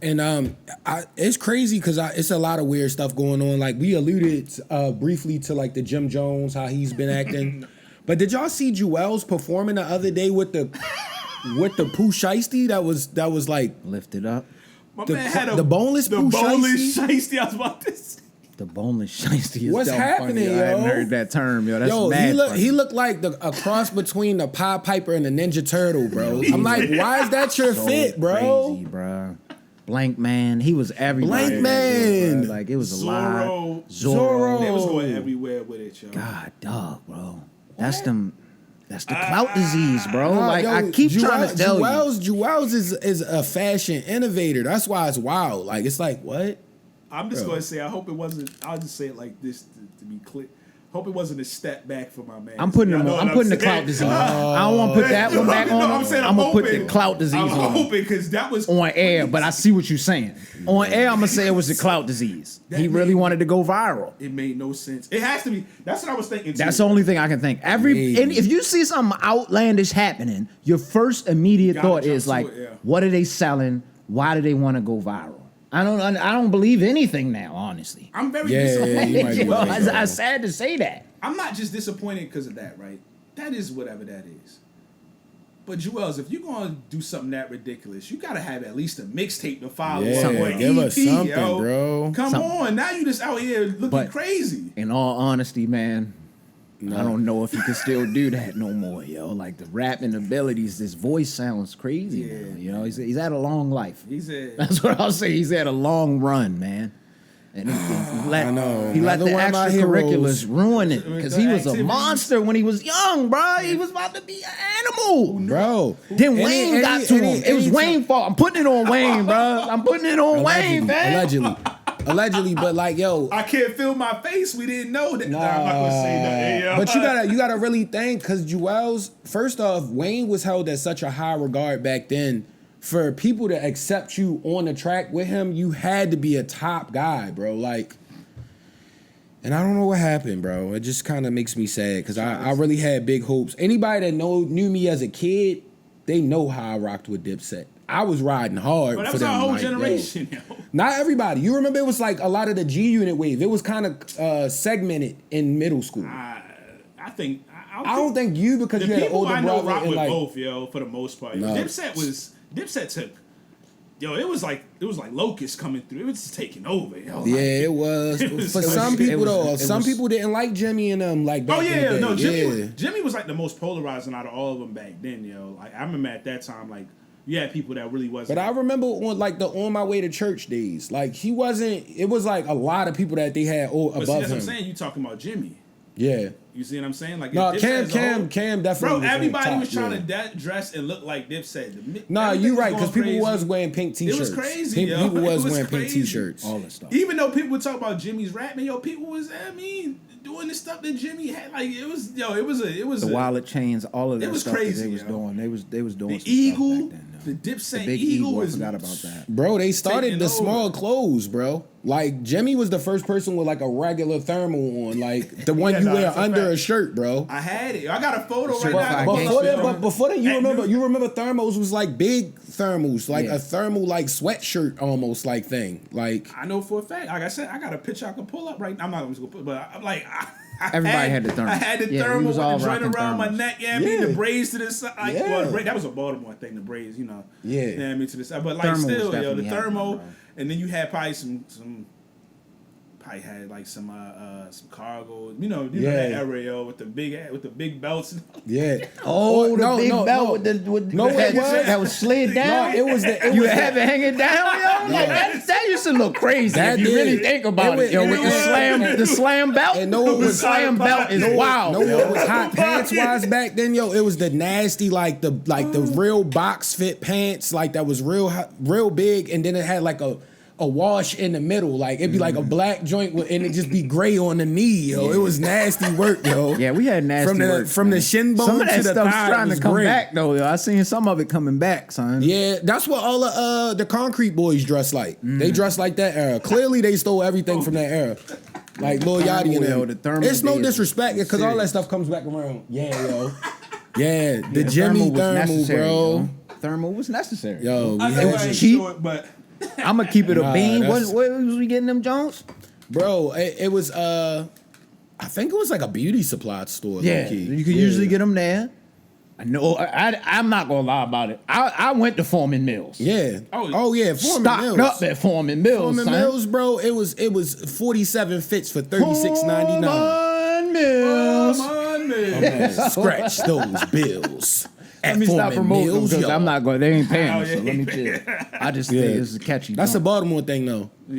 And it's crazy because it's a lot of weird stuff going on. Like we alluded briefly to like the Jim Jones, how he's been acting. But did y'all see Juelz performing the other day with the Pooh Shiesty that was like lifted up? The boneless Pooh Shiesty. I was about to say. The boneless shiesty is what's happening, funny. yo? I hadn't heard that term, yo. That's mad he looked like a cross between the Pied Piper and the Ninja Turtle, bro. I'm like, why is that your fit, bro? Crazy, bro. Blank Man, he was everywhere. Blank Man, like it was a lot. Zorro, they was going everywhere with it, yo. God, dog, bro. That's the clout disease, bro. Like yo, I keep trying to tell you. Juelz is a fashion innovator. That's why it's wild. Like it's like what? I'm just going to say, I hope it wasn't. I'll just say it like this to be clear. Hope it wasn't a step back for my man. I'm putting the clout disease. I don't want to put that one back on. I'm gonna put the clout disease on. I'm hoping because that was on air, but I see what you're saying. On air, I'm gonna say it was the clout disease. He really wanted to go viral. It made no sense. It has to be. That's what I was thinking. That's the only thing I can think. And if you see something outlandish happening, your first immediate thought is like, what are they selling? Why do they want to go viral? I don't believe anything now, honestly. I'm very disappointed. I'm sad to say that. I'm not just disappointed because of that, right? That is whatever that is. But Juelz, if you're gonna do something that ridiculous, you gotta have at least a mixtape to follow. Yeah, give us something, yo. Bro. Come on, now you just out here looking crazy. In all honesty, man, I don't know if he can still do that no more, yo. Like the rapping abilities, this voice sounds crazy. Yeah, now, you know, he's had a long life. That's what I'll say. He's had a long run, man. And he let the extracurriculars ruin it because he was a monster when he was young, bro. He was about to be an animal, bro. Then Wayne got to him. It was Wayne's fault. I'm putting it on Wayne, bro. I'm putting it on Wayne, man. Allegedly, but like, yo, I can't feel my face. We didn't know that. Nah, I'm not gonna say that. Yo. But you gotta really think because Juelz, first off, Wayne was held at such a high regard back then. For people to accept you on the track with him, you had to be a top guy, bro. Like, and I don't know what happened, bro. It just kind of makes me sad because I really had big hopes. Anybody that knew me as a kid, they know how I rocked with Dipset. I was riding hard for them. But that was our whole generation, yo. Not everybody. You remember it was like a lot of the G Unit wave. It was kind of segmented in middle school. I don't think you because you had an older brother. Rock with like, both, yo, for the most part. No. Dipset took, yo, it was like locusts coming through. It was just taking over, yo. Yeah, it was. For some people though, some people didn't like Jimmy and them like back in the day. No, Jimmy was like the most polarizing out of all of them back then, yo. Like I remember at that time, like you had people that really wasn't. But I remember on like the On My Way to Church days, like he wasn't. It was like a lot of people that they had above him. That's what I'm saying. You talking about Jimmy? Yeah. You see what I'm saying? Like no, Cam definitely. Bro, everybody was trying to dress and look like Dipset. Nah, you right because people was wearing pink t-shirts. It was crazy. People was wearing pink t-shirts. All that stuff. Even though people would talk about Jimmy's rapping, yo, people was doing the stuff that Jimmy had. Like it was the wallet chains, all of that. It was stuff crazy. That they was doing. They was doing the some Eagle. Stuff back then, the Dipset big Eagle I forgot about that. Bro, they started the small clothes, bro. Like Jimmy was the first person with like a regular thermal on, like the one you wear under a shirt, bro. I had it. I got a photo right now. Before that, you remember thermals was like big thermals, like a thermal like sweatshirt almost like thing. Like I know for a fact. Like I said, I got a picture I can pull up right now. I'm not going to put, but I'm like. Everybody had the thermal. I had the thermal with the joint around my neck. Yeah, I mean the braids to the side. Like, well, that was a Baltimore thing. The braids, you know. Yeah. You know what I mean to the side, but like still, yo, the thermal, and then you had probably some. Probably had like some cargo, you know that era, yo, with the big belts. Yeah. Oh, the big belt with that was slid down. No, it was you have it hanging down, yo. Like that used to look crazy. If you really think about it, yo, with the slam belt. And no, the slam belt is wild. No, it was hot pants wise back then, yo. It was the nasty, like the real box fit pants, like that was real big, and then it had like a wash in the middle, like it'd be like a black joint and it just be gray on the knee, yo. It was nasty work, yo. Yeah, we had nasty work from the shin bone some of that to the stuff's thigh. Trying to come back though, yo. I seen some of it coming back, son. Yeah, that's what all the Concrete Boys dress like. They dress like that era. Clearly, they stole everything from that era. Like Lil Yachty and them. It's no disrespect because all that stuff comes back around. Yeah, yo. Yeah, the Jimmy thermal, bro. Thermal was necessary. Yo, it was cheap, but. I'm gonna keep it a bean. Where was we getting them Jones? Bro, it was I think it was like a beauty supply store. Yeah, you could usually get them there. I know. I'm not gonna lie about it. I went to Foreman Mills. Yeah. Oh yeah. Foreman Stocked Mills. up at Foreman Mills. Foreman Mills, bro. It was 47 fits for $36.99. Foreman Mills. Scratch those bills. Let me stop promoting them because I'm not going. They ain't paying us. So let me chill. I just think this is catchy. That's a Baltimore thing, though.